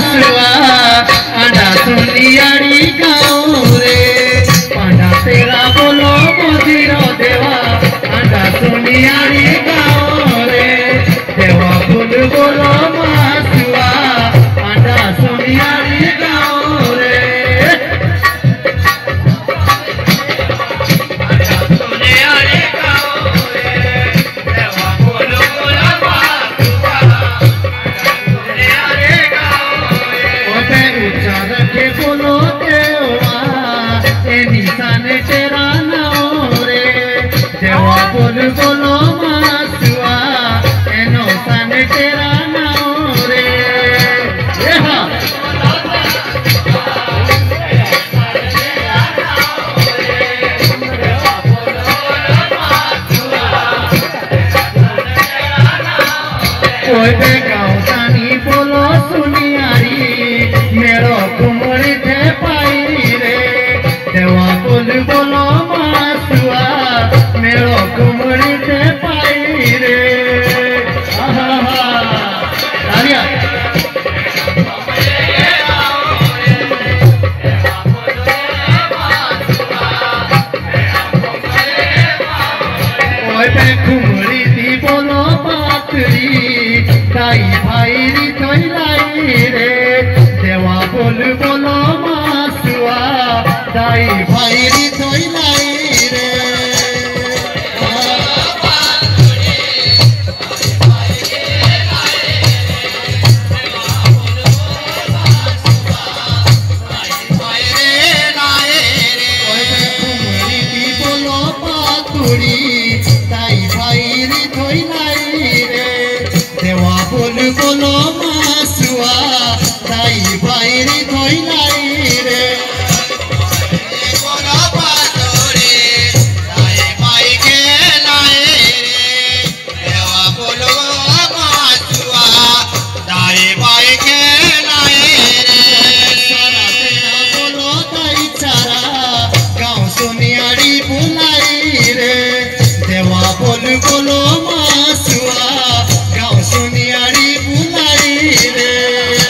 मासुआ आंडा सुनियारी गाँव रे पांडा तेरा बोलो मोदीर देवा आंडा सुनियारी गाँव रे देवा फुल बोलो मासुआ आंडा सुनियारी गाँव रे बोलो देवा ए निशान तेरा नाम रे देवा बोलो मासुआ ए निशान तेरा नाम रे गाँव तानी बोलो सुनियारी मेरो कुमरी थे पाई रे देवा बोलो मासुआ मेरो कुमरी थे पाई रे कुमरी थी बोलो पातरी ताई भाई री थोई रे देवा बोलो मासुआ दाई भाई री थोई रे कुमरी दी बोलो पातुरी दाई भाई री थोई रे देवा बोलो मासुआ दाई भाई री थोई रे बोलो मासुआ गाँव सुनियारी बुलाई रे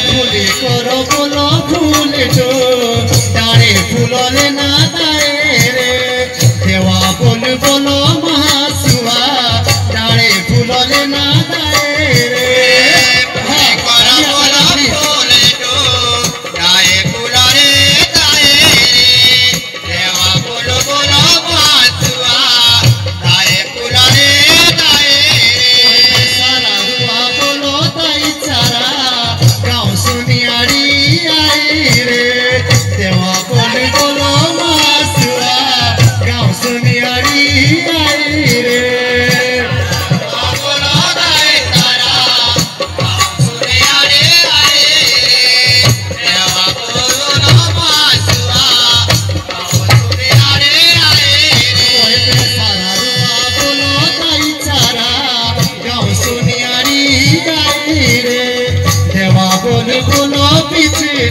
फूले करो बोलो फूल जो डारे फूलोले ना दाए रे देवा बोलो मासुआ डारे फूलोले ना दाए रे बोलो पीछे